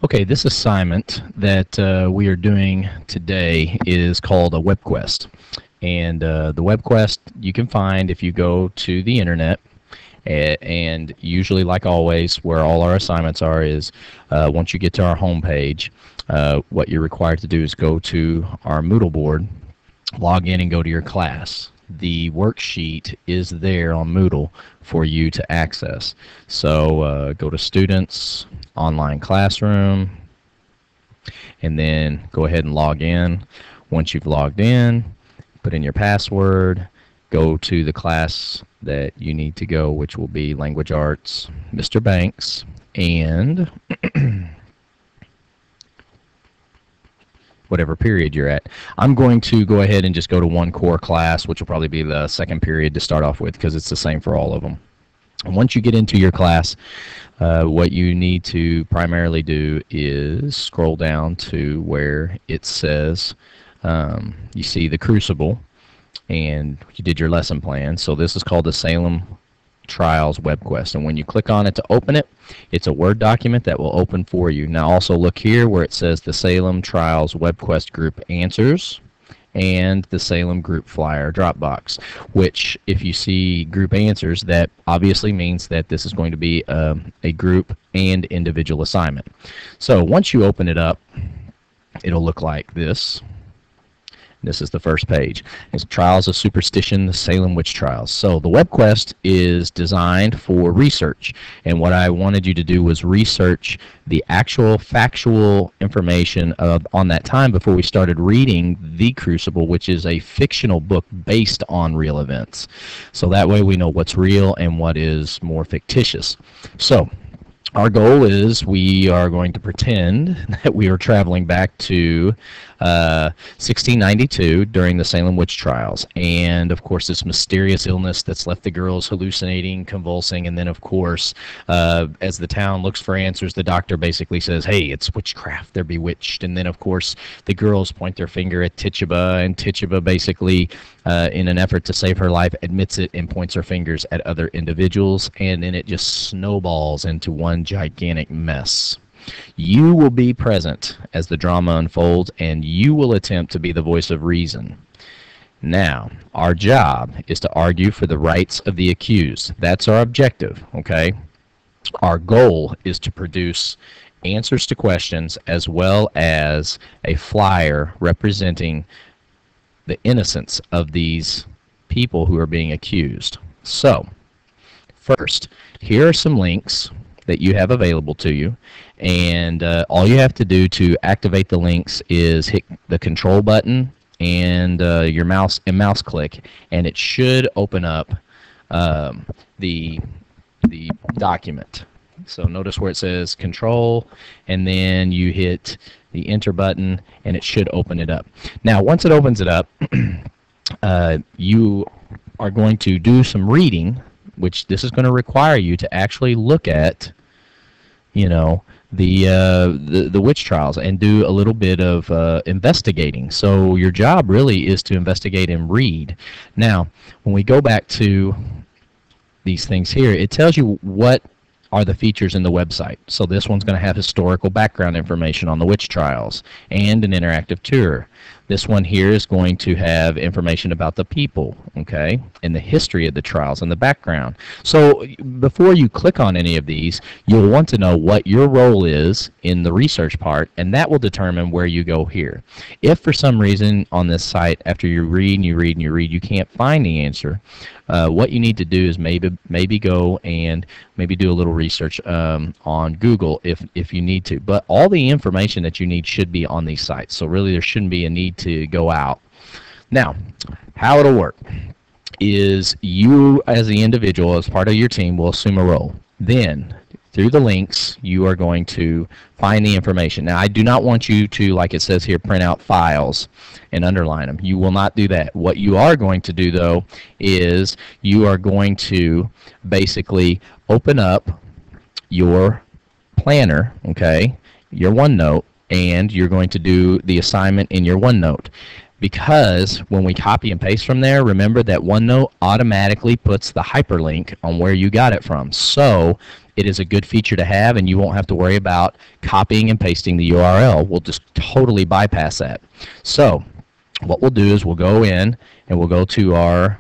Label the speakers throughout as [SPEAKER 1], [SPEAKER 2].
[SPEAKER 1] Okay, this assignment that we are doing today is called a webquest. And the webquest you can find if you go to the internet. And usually, like always, where all our assignments are is once you get to our home page, what you're required to do is go to our Moodle board, log in, and go to your class. The worksheet is there on Moodle for you to access. So go to Students, Online Classroom, and then go ahead and log in. Once you've logged in, put in your password, go to the class that you need to go, which will be Language Arts, Mr. Banks, and whatever period you're at. I'm going to go ahead and just go to one core class, which will probably be the second period to start off with because it's the same for all of them. And once you get into your class, what you need to primarily do is scroll down to where it says, you see the Crucible, and you did your lesson plan. So this is called the Salem Trials webquest, and when you click on it to open it, it's a Word document that will open for you. Now also look here where it says the Salem Trials webquest group answers and the Salem group flyer Dropbox, which if you see group answers, that obviously means that this is going to be a group and individual assignment. So once you open it up, it'll look like this. This is the first page. It's Trials of Superstition, the Salem Witchtrials. So the webquest is designed for research, and what I wanted you to do was research the actual factual information on that time before we started reading The Crucible, which is a fictional book based on real events. So that way we know what's real and what is more fictitious. So our goal is we are going to pretend that we are traveling back to 1692 during the Salem witch trials, and of course this mysterious illness that's left the girls hallucinating, convulsing, and then of course as the town looks for answers, the doctor basically says, hey, it's witchcraft, they're bewitched, and then of course the girls point their finger at Tituba, and Tituba basically in an effort to save her life admits it and points her fingers at other individuals, and then it just snowballs into one gigantic mess. You will be present as the drama unfolds, and you will attempt to be the voice of reason. Now, our job is to argue for the rights of the accused. That's our objective, okay? Our goal is to produce answers to questions as well as a flyer representing the innocence of these people who are being accused. So, first, here are some links that you have available to you, and all you have to do to activate the links is hit the control button and your mouse click, and it should open up the document. So notice where it says control, and then you hit the enter button, and it should open it up. Now once it opens it up, you are going to do some reading, which this is going to require you to actually look at, you know, the witch trials and do a little bit of investigating. So your job really is to investigate and read. Now, when we go back to these things here, it tells you what are the features in the website. So this one's going to have historical background information on the witch trials and an interactive tour. This one here is going to have information about the people, okay, and the history of the trials and the background. So before you click on any of these, you'll want to know what your role is in the research part, and that will determine where you go here. If for some reason on this site, after you read and you read and you read, you can't find the answer, what you need to do is maybe go and maybe do a little research on Google if you need to. But all the information that you need should be on these sites, so really there shouldn't be a need to go out. Now, how it'll work is you as the individual, as part of your team, will assume a role. Then, through the links, you are going to find the information. Now, I do not want you to, like it says here, print out files and underline them. You will not do that. What you are going to do, though, is you are going to basically open up your planner, okay, your OneNote, and you're going to do the assignment in your OneNote. Because when we copy and paste from there, remember that OneNote automatically puts the hyperlink on where you got it from. So it is a good feature to have, and you won't have to worry about copying and pasting the URL. We'll just totally bypass that. So what we'll do is we'll go in and we'll go to our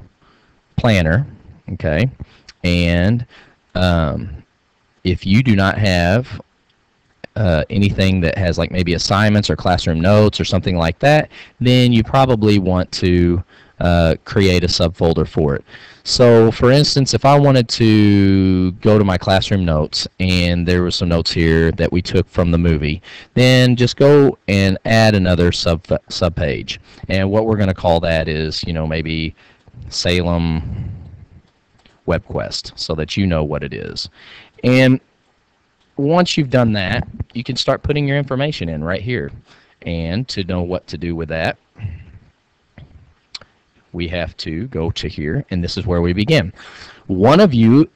[SPEAKER 1] planner, okay, and if you do not have anything that has like maybe assignments or classroom notes or something like that, then you probably want to create a subfolder for it. So for instance, if I wanted to go to my classroom notes and there were some notes here that we took from the movie, then just go and add another subpage. And what we're going to call that is, you know, maybe Salem WebQuest, so that you know what it is. And once you've done that, you can start putting your information in right here. And to know what to do with that, we have to go to here, and this is where we begin. One of you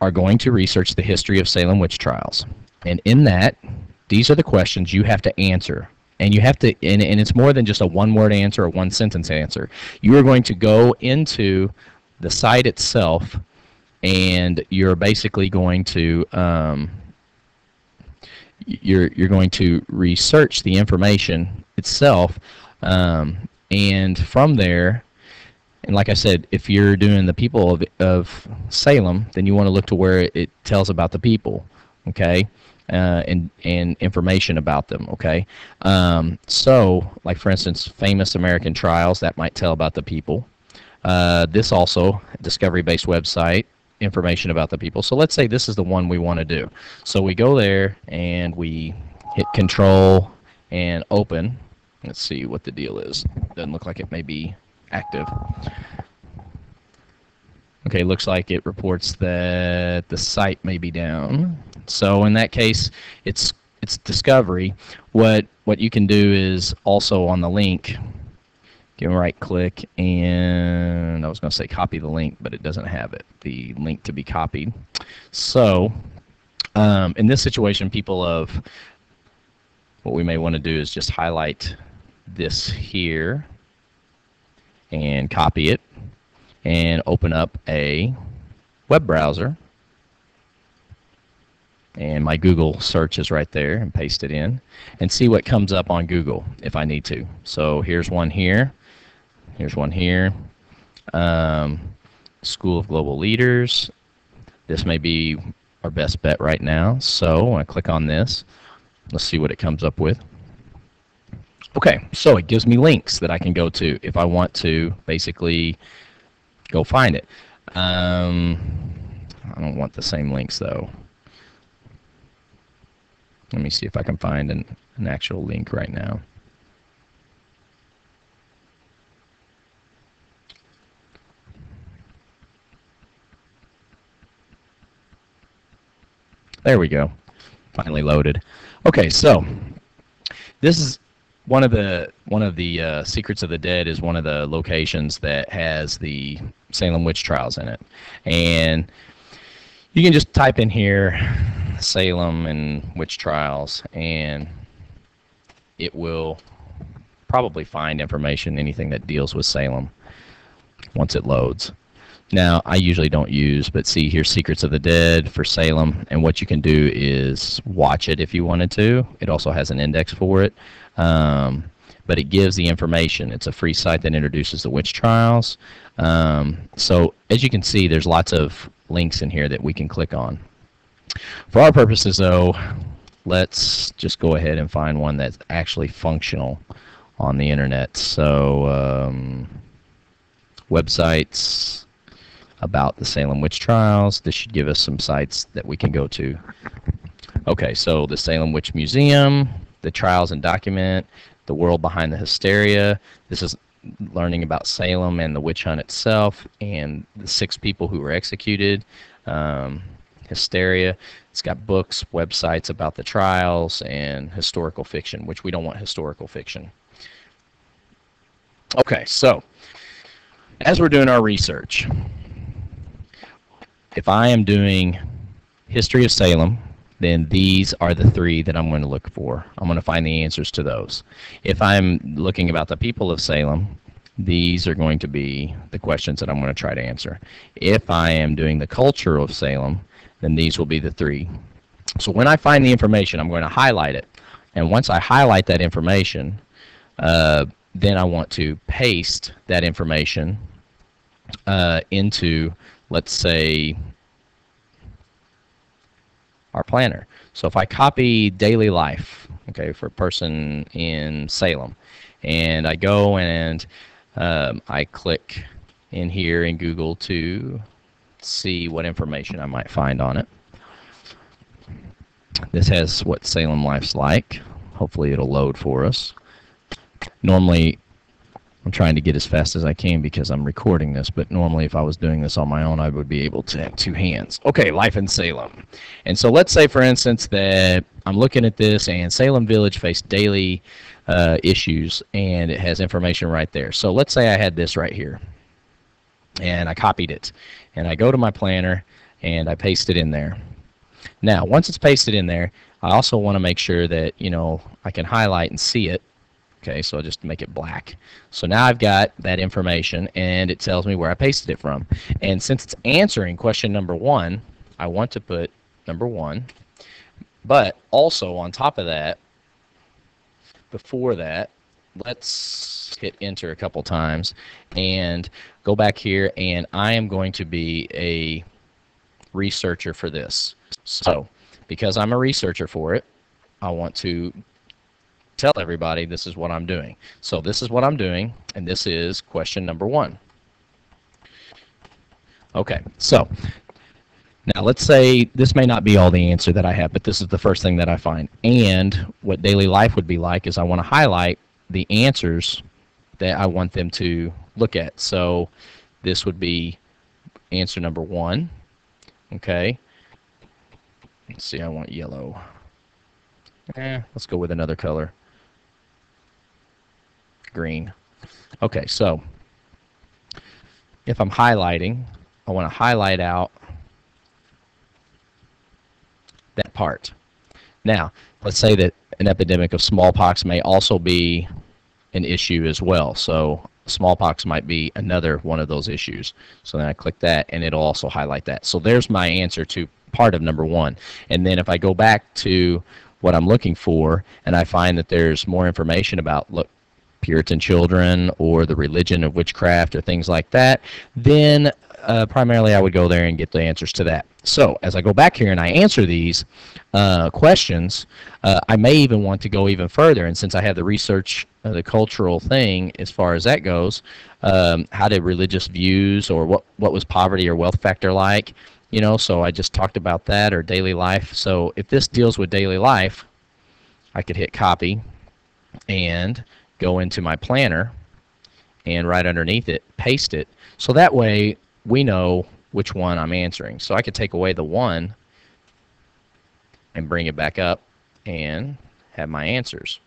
[SPEAKER 1] are going to research the history of Salem witch trials. And in that, these are the questions you have to answer. And you have to, and it's more than just a one-word answer or one-sentence answer. You are going to go into the site itself, and you're basically going to you're going to research the information itself, and from there, and like I said, if you're doing the people of Salem, then you want to look to where it tells about the people, okay, and information about them, okay. So, like for instance, famous American trials, that might tell about the people. This also, discovery-based website, information about the people. So let's say this is the one we want to do. So we go there and we hit Control and open. Let's see what the deal is. Doesn't look like it may be active. Okay, looks like it reports that the site may be down. So in that case, it's discovery. What you can do is also on the link, give a right click, and I was going to say copy the link, but it doesn't have it, the link to be copied. So in this situation, people of what we may want to do is just highlight this here and copy it and open up a web browser, and my Google search is right there, and paste it in and see what comes up on Google if I need to. So here's one here. Here's one here. School of Global Leaders. This may be our best bet right now. So I click on this. Let's see what it comes up with. Okay, so it gives me links that I can go to if I want to basically go find it. I don't want the same links though. Let me see if I can find an actual link right now. There we go. Finally loaded. Okay, so this is one of the Secrets of the Dead is one of the locations that has the Salem witch trials in it, and you can just type in here Salem and witch trials, and it will probably find information, anything that deals with Salem, once it loads. Now, I usually don't use, but see here's Secrets of the Dead for Salem, and what you can do is watch it if you wanted to. It also has an index for it, but it gives the information. It's a free site that introduces the witch trials. So as you can see, there's lots of links in here that we can click on. For our purposes, though, let's just go ahead and find one that's actually functional on the internet. So websites about the Salem witch trials. This should give us some sites that we can go to. Okay, so the Salem Witch Museum, the Trials and Document, the World Behind the Hysteria. This is learning about Salem and the witch hunt itself and the 6 people who were executed. Hysteria. It's got books, websites about the trials, and historical fiction, which we don't want historical fiction. Okay, so as we're doing our research, if I am doing history of Salem, then these are the 3 that I'm going to look for. I'm going to find the answers to those. If I'm looking about the people of Salem, these are going to be the questions that I'm going to try to answer. If I am doing the culture of Salem, then these will be the 3. So when I find the information, I'm going to highlight it. And once I highlight that information, then I want to paste that information into, let's say, our planner. So if I copy daily life, okay, for a person in Salem, and I go and I click in here in Google to see what information I might find on it. This has what Salem life's like. Hopefully it'll load for us. Normally, I'm trying to get as fast as I can because I'm recording this, but normally if I was doing this on my own, I would be able to have 2 hands. Okay, life in Salem. And so let's say, for instance, that I'm looking at this and Salem Village faced daily issues, and it has information right there. So let's say I had this right here, and I copied it, and I go to my planner, and I paste it in there. Now, once it's pasted in there, I also want to make sure that, you know, I can highlight and see it. Okay, so I'll just make it black. So now I've got that information, and it tells me where I pasted it from. And since it's answering question number 1, I want to put number 1. But also on top of that, before that, let's hit enter a couple times and go back here, and I am going to be a researcher for this. So because I'm a researcher for it, I want to tell everybody this is what I'm doing. So this is what I'm doing, and this is question number 1. Okay, so now let's say this may not be all the answer that I have, but this is the first thing that I find. And what daily life would be like is I want to highlight the answers that I want them to look at. So this would be answer number 1. Okay. Let's see, I want yellow. Let's go with another color. Green. Okay, so if I'm highlighting, I want to highlight out that part. Now, let's say that an epidemic of smallpox may also be an issue as well. So smallpox might be another one of those issues. So then I click that, and it'll also highlight that. So there's my answer to part of number 1. And then if I go back to what I'm looking for, and I find that there's more information about, look, Puritan children or the religion of witchcraft or things like that, then primarily I would go there and get the answers to that. So as I go back here and I answer these questions, I may even want to go even further. And since I have the research, the cultural thing as far as that goes, how did religious views, or what was poverty or wealth factor like? You know, so I just talked about that, or daily life. So if this deals with daily life, I could hit copy and go into my planner, and right underneath it, paste it. So that way we know which one I'm answering. So I could take away the 1 and bring it back up and have my answers.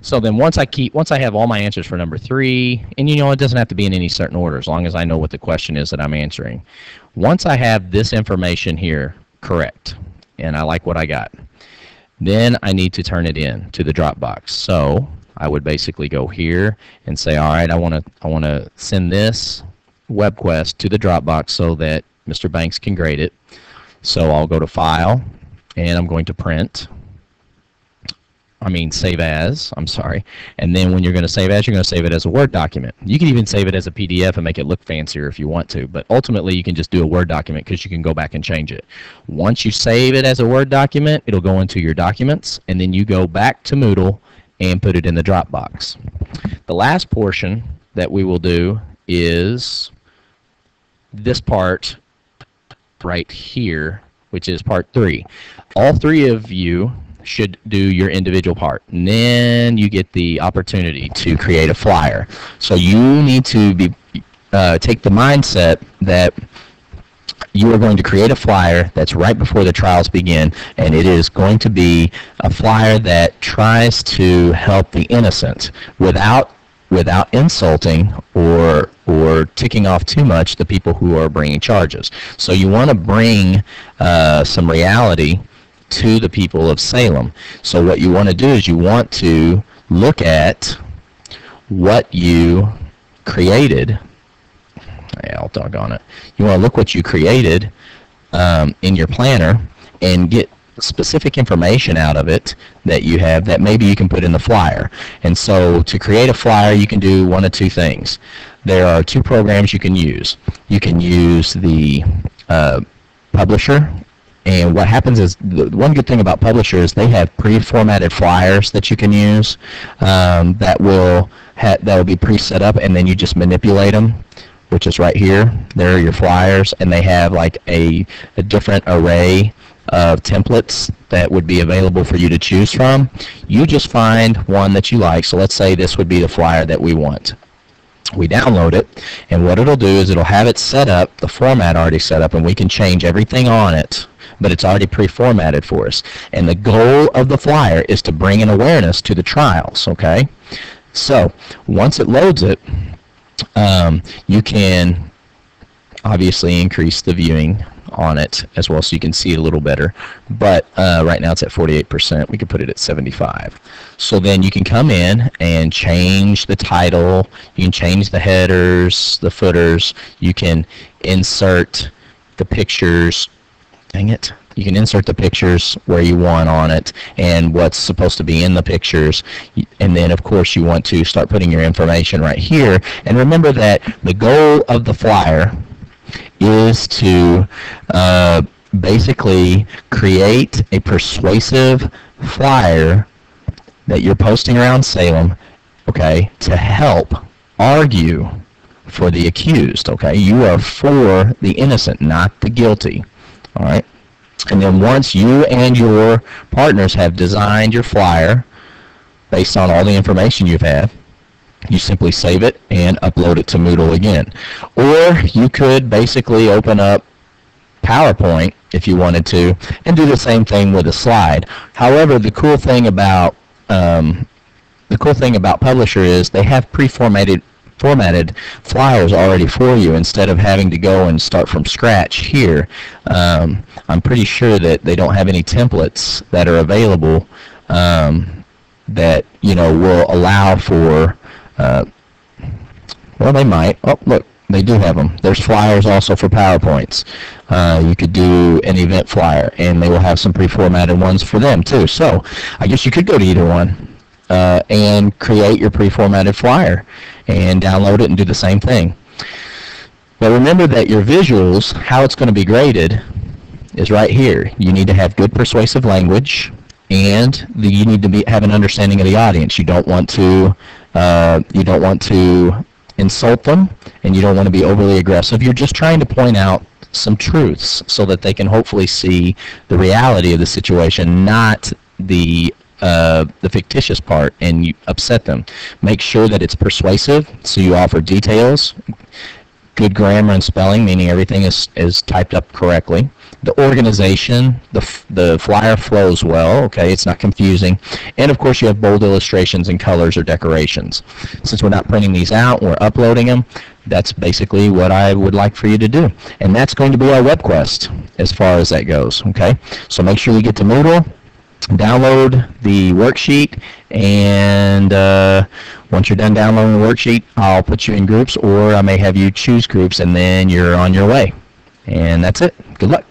[SPEAKER 1] So then once I have all my answers for number 3, and you know, it doesn't have to be in any certain order as long as I know what the question is that I'm answering. Once I have this information here correct, and I like what I got, then I need to turn it in to the Dropbox. So I would basically go here and say, all right, I want to send this webquest to the Dropbox so that Mr. Banks can grade it. So I'll go to File, and I'm going to save as, and then when you're going to save as, you're going to save it as a Word document. You can even save it as a PDF and make it look fancier if you want to, but ultimately you can just do a Word document because you can go back and change it. Once you save it as a Word document, it'll go into your documents, and then you go back to Moodle and put it in the Dropbox. The last portion that we will do is this part right here, which is part 3. All 3 of you should do your individual part, and then you get the opportunity to create a flyer. So you need to take the mindset that you are going to create a flyer that's right before the trials begin, and it is going to be a flyer that tries to help the innocent without insulting or ticking off too much the people who are bringing charges. So you want to bring some reality to the people of Salem. So what you want to do is you want to look at what you created. I'll doggone it. You want to look what you created in your planner and get specific information out of it that you have that maybe you can put in the flyer. And so to create a flyer, you can do one of two things. There are two programs you can use. You can use the Publisher, and what happens is, the one good thing about Publisher is they have pre-formatted flyers that you can use that will be pre-set up, and then you just manipulate them, which is right here. There are your flyers, and they have like a different array of templates that would be available for you to choose from. You just find one that you like. So let's say this would be the flyer that we want. We download it, and what it'll do is it'll have it set up, the format already set up, and we can change everything on it, but it's already pre-formatted for us. And the goal of the flyer is to bring an awareness to the trials, okay? So once it loads it, you can obviously increase the viewing on it as well, so you can see it a little better, but right now it's at 48%. We could put it at 75. So then you can come in and change the title, you can change the headers, the footers, you can insert the pictures, dang it, you can insert the pictures where you want on it and what's supposed to be in the pictures, and then of course you want to start putting your information right here. And remember that the goal of the flyer is to basically create a persuasive flyer that you're posting around Salem, okay, to help argue for the accused, okay? You are for the innocent, not the guilty, all right? And then once you and your partners have designed your flyer based on all the information you've had, you simply save it and upload it to Moodle again. Or you could basically open up PowerPoint if you wanted to and do the same thing with a slide. However, the cool thing about Publisher is they have formatted flyers already for you instead of having to go and start from scratch here. I'm pretty sure that they don't have any templates that are available that will allow for well, they might. Oh, look, they do have them. There's flyers also for PowerPoints. You could do an event flyer, and they will have some pre-formatted ones for them too. So I guess you could go to either one and create your pre-formatted flyer and download it and do the same thing. But remember that your visuals, how it's going to be graded, is right here. You need to have good persuasive language, and you need to have an understanding of the audience. You don't want to insult them, and you don't want to be overly aggressive. You're just trying to point out some truths so that they can hopefully see the reality of the situation, not the fictitious part, and you upset them. Make sure that it's persuasive, so you offer details, good grammar and spelling, meaning everything is typed up correctly. The organization, the flyer flows well, okay, it's not confusing. And of course you have bold illustrations and colors or decorations. Since we're not printing these out, we're uploading them, that's basically what I would like for you to do. And that's going to be our WebQuest as far as that goes, okay? So make sure you get to Moodle, download the worksheet, and once you're done downloading the worksheet, I'll put you in groups, or I may have you choose groups, and then you're on your way. And that's it. Good luck.